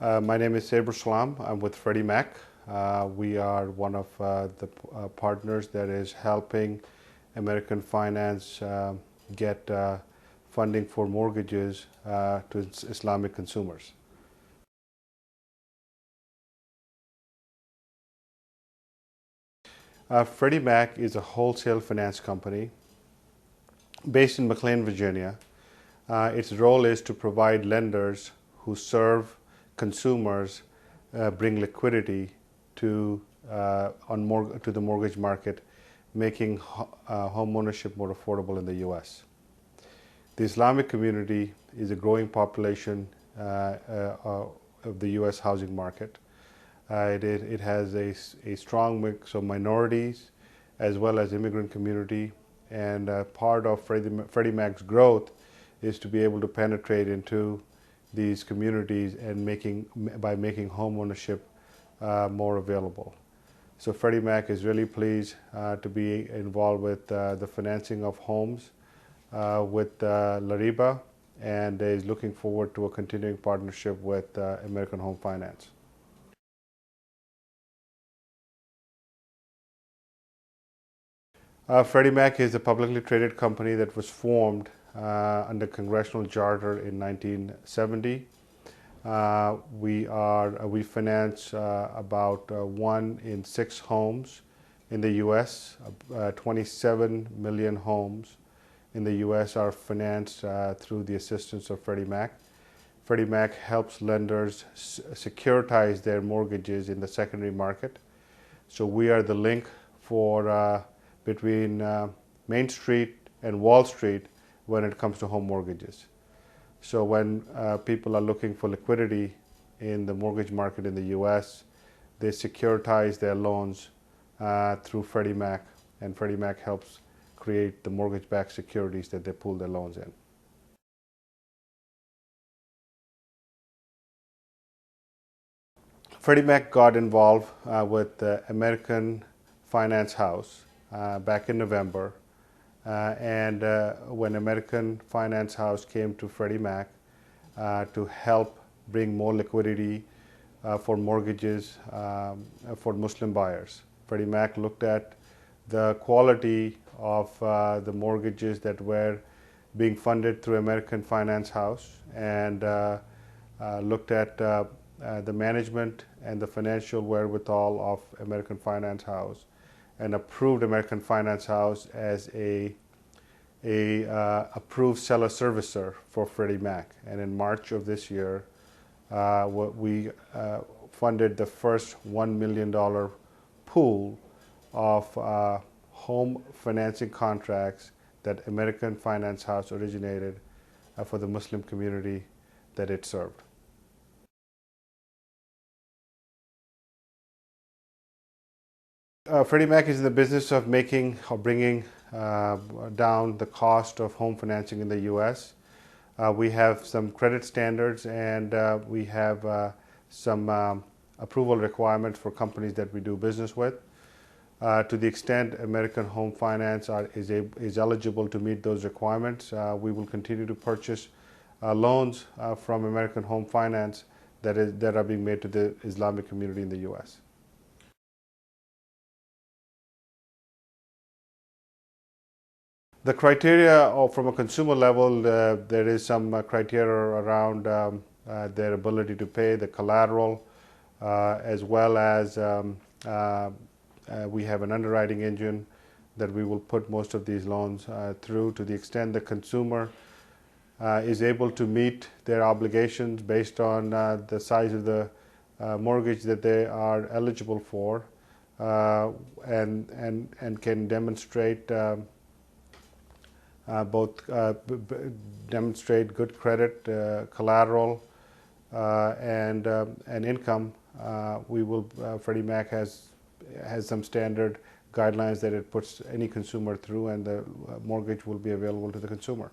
My name is Saber Salam. I'm with Freddie Mac. We are one of the partners that is helping American Finance get funding for mortgages to Islamic consumers. Freddie Mac is a wholesale finance company based in McLean, Virginia. Its role is to provide lenders who serve consumers, bring liquidity to to the mortgage market, making home ownership more affordable in the U.S. The Islamic community is a growing population of the U.S. housing market. It has a strong mix of minorities as well as immigrant community, and part of Freddie Mac's growth is to be able to penetrate into these communities and by making home ownership more available. So Freddie Mac is really pleased to be involved with the financing of homes with Lariba, and is looking forward to a continuing partnership with American Home Finance. Freddie Mac is a publicly traded company that was formed under congressional charter in 1970. We finance about 1 in 6 homes in the U.S. 27 million homes in the U.S. are financed through the assistance of Freddie Mac. Freddie Mac helps lenders securitize their mortgages in the secondary market. So we are the link for between Main Street and Wall Street when it comes to home mortgages. So when people are looking for liquidity in the mortgage market in the U.S., they securitize their loans through Freddie Mac, and Freddie Mac helps create the mortgage-backed securities that they pool their loans in. Freddie Mac got involved with the American Finance House back in November. And when American Finance House came to Freddie Mac to help bring more liquidity for mortgages for Muslim buyers, Freddie Mac looked at the quality of the mortgages that were being funded through American Finance House, and looked at the management and the financial wherewithal of American Finance House, and approved American Finance House as a approved seller servicer for Freddie Mac. And in March of this year, we funded the first $1 million pool of home financing contracts that American Finance House originated for the Muslim community that it served. Freddie Mac is in the business of bringing down the cost of home financing in the U.S. We have some credit standards, and we have some approval requirements for companies that we do business with. To the extent American Home Finance is eligible to meet those requirements, we will continue to purchase loans from American Home Finance that are being made to the Islamic community in the U.S. The criteria from a consumer level, there is some criteria around their ability to pay, the collateral, as well as we have an underwriting engine that we will put most of these loans through. To the extent the consumer is able to meet their obligations based on the size of the mortgage that they are eligible for, and can demonstrate demonstrate good credit, collateral, and income. Freddie Mac has some standard guidelines that it puts any consumer through, and the mortgage will be available to the consumer.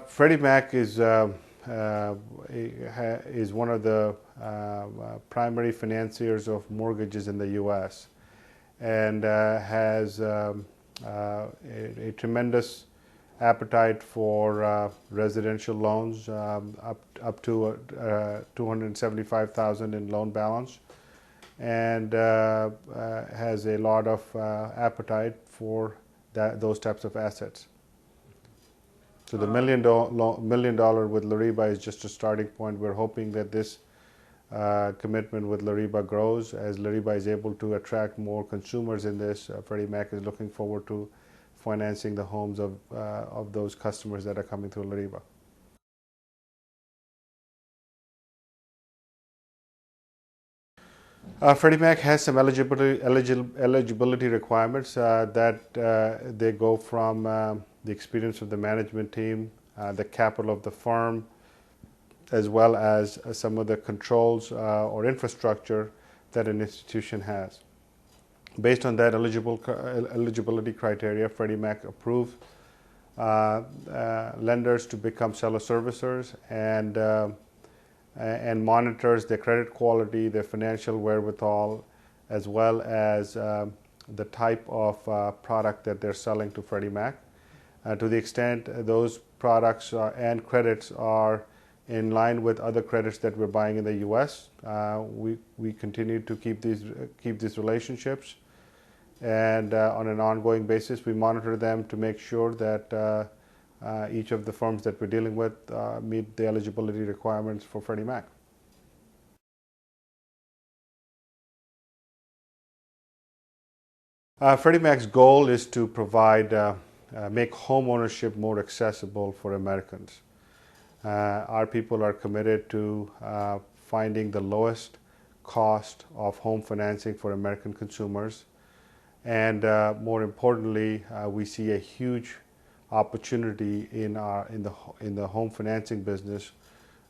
Freddie Mac is one of the primary financiers of mortgages in the U.S., and has a tremendous appetite for residential loans, up to 275,000 in loan balance, and has a lot of appetite for those types of assets. So the $1 million with Lariba is just a starting point. We're hoping that this commitment with Lariba grows as Lariba is able to attract more consumers in this. Freddie Mac is looking forward to financing the homes of those customers that are coming through Lariba. Freddie Mac has some eligibility requirements that they go from the experience of the management team, the capital of the firm, as well as some of the controls or infrastructure that an institution has. Based on that eligibility criteria, Freddie Mac approves lenders to become seller servicers and monitors their credit quality, their financial wherewithal, as well as the type of product that they're selling to Freddie Mac. To the extent those products and credits are in line with other credits that we're buying in the U.S., we continue to keep these relationships, and on an ongoing basis, we monitor them to make sure that each of the firms that we're dealing with meet the eligibility requirements for Freddie Mac. Freddie Mac's goal is to make home ownership more accessible for Americans. Our people are committed to finding the lowest cost of home financing for American consumers, and more importantly, we see a huge opportunity in the home financing business,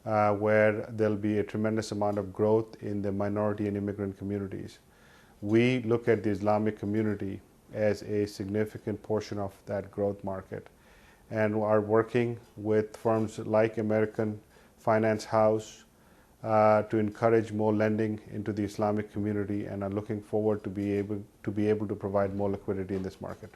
where there'll be a tremendous amount of growth in the minority and immigrant communities. We look at the Islamic community as a significant portion of that growth market, and are working with firms like American Finance House to encourage more lending into the Islamic community, and are looking forward to be able to provide more liquidity in this market.